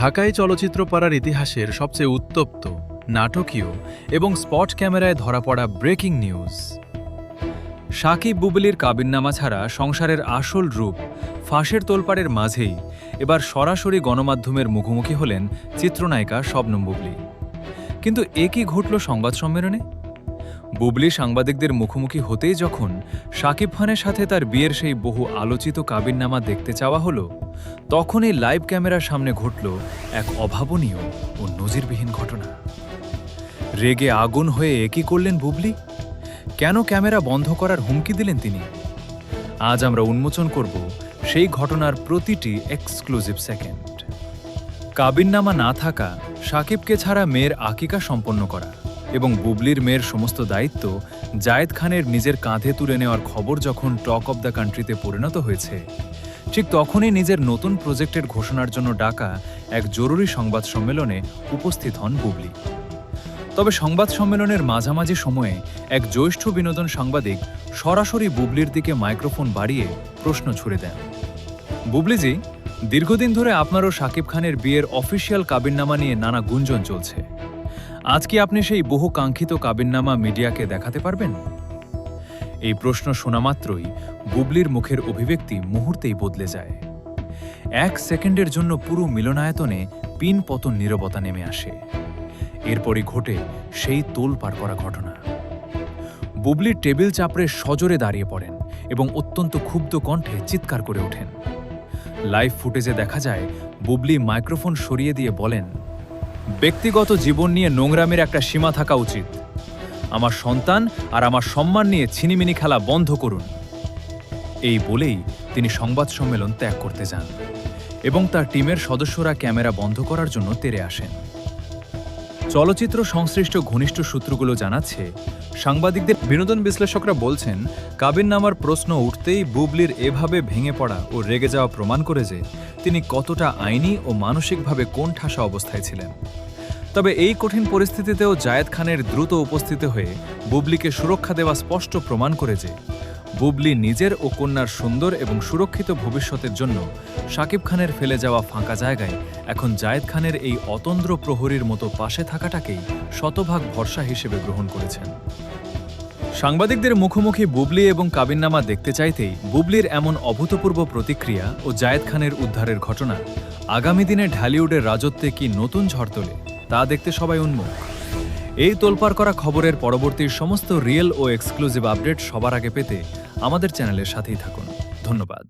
ঢাকাই চলচ্চিত্র পাড়ার ইতিহাসের সবচেয়ে উত্তপ্ত, নাটকীয় এবং স্পট ক্যামেরায় ধরা পড়া ব্রেকিং নিউজ। সাকিব বুবলির কাবিননামা ছাড়া সংসারের আসল রূপ ফাঁসের তোলপাড়ের মাঝেই এবার সরাসরি গণমাধ্যমের মুখোমুখি হলেন চিত্রনায়িকা শবনম বুবলি। কিন্তু এ কি ঘটল সংবাদ সম্মেলনে? বুবলি সাংবাদিকদের মুখোমুখি হতেই যখন সাকিব খানের সাথে তার বিয়ের সেই বহু আলোচিত কাবিননামা দেখতে চাওয়া হলো, তখনই লাইভ ক্যামেরার সামনে ঘটল এক অভাবনীয় ও নজিরবিহীন ঘটনা। রেগে আগুন হয়ে একই করলেন বুবলি? কেন ক্যামেরা বন্ধ করার হুমকি দিলেন তিনি? আজ আমরা উন্মোচন করব সেই ঘটনার প্রতিটি এক্সক্লুসিভ সেকেন্ড। কাবিননামা না থাকা, সাকিবকে ছাড়া মেয়ের আকিকা সম্পন্ন করা এবং বুবলির মেয়ের সমস্ত দায়িত্ব জায়েদ খানের নিজের কাঁধে তুলে নেওয়ার খবর যখন টক অব দ্য কান্ট্রিতে পরিণত হয়েছে, ঠিক তখনই নিজের নতুন প্রজেক্টের ঘোষণার জন্য ডাকা এক জরুরি সংবাদ সম্মেলনে উপস্থিত হন বুবলি। তবে সংবাদ সম্মেলনের মাঝামাঝি সময়ে এক জ্যেষ্ঠ বিনোদন সাংবাদিক সরাসরি বুবলির দিকে মাইক্রোফোন বাড়িয়ে প্রশ্ন ছুড়ে দেন। বুবলিজি, দীর্ঘদিন ধরে আপনার ও সাকিব খানের বিয়ের অফিসিয়াল কাবিননামা নিয়ে নানা গুঞ্জন চলছে। আজ কি আপনি সেই বহু কাঙ্ক্ষিত কাবিননামা মিডিয়াকে দেখাতে পারবেন? এই প্রশ্ন শোনা মাত্রই বুবলির মুখের অভিব্যক্তি মুহূর্তেই বদলে যায়। এক সেকেন্ডের জন্য পুরো মিলনায়তনে পিন পতন নীরবতা নেমে আসে। এরপরই ঘটে সেই তোলপাড় করা ঘটনা। বুবলির টেবিল চাপড়ে সজোরে দাঁড়িয়ে পড়েন এবং অত্যন্ত ক্ষুব্ধ কণ্ঠে চিৎকার করে ওঠেন। লাইভ ফুটেজে দেখা যায় বুবলি মাইক্রোফোন সরিয়ে দিয়ে বলেন, ব্যক্তিগত জীবন নিয়ে নোংরামের একটা সীমা থাকা উচিত। আমার সন্তান আর আমার সম্মান নিয়ে ছিনিমিনি খেলা বন্ধ করুন। এই বলেই তিনি সংবাদ সম্মেলন ত্যাগ করতে যান এবং তার টিমের সদস্যরা ক্যামেরা বন্ধ করার জন্য তেড়ে আসেন। চলচ্চিত্র সংশ্লিষ্ট ঘনিষ্ঠ সূত্রগুলো জানাচ্ছে, সাংবাদিকদের বিনোদন বিশ্লেষকরা বলছেন, কাবিননামার প্রশ্ন উঠতেই বুবলির এভাবে ভেঙে পড়া ও রেগে যাওয়া প্রমাণ করে যে তিনি কতটা আইনি ও মানসিকভাবে কোণঠাসা অবস্থায় ছিলেন। তবে এই কঠিন পরিস্থিতিতেও জায়েদ খানের দ্রুত উপস্থিত হয়ে বুবলিকে সুরক্ষা দেওয়া স্পষ্ট প্রমাণ করে যে বুবলি নিজের ও কন্যার সুন্দর এবং সুরক্ষিত ভবিষ্যতের জন্য সাকিব খানের ফেলে যাওয়া ফাঁকা জায়গায় এখন জায়েদ খানের এই অতন্দ্র প্রহরীর মতো পাশে থাকাটাকেই শতভাগ ভরসা হিসেবে গ্রহণ করেছেন। সাংবাদিকদের মুখোমুখি বুবলি এবং কাবিননামা দেখতে চাইতেই বুবলির এমন অভূতপূর্ব প্রতিক্রিয়া ও জায়েদ খানের উদ্ধারের ঘটনা আগামী দিনে ঢালিউডের রাজত্বে কি নতুন ঝড় তোলে তা দেখতে সবাই উন্মুখ। এই তোলপাড় করা খবরের পরবর্তী সমস্ত রিয়েল ও এক্সক্লুসিভ আপডেট সবার আগে পেতে আমাদের চ্যানেলের সাথেই থাকুন। ধন্যবাদ।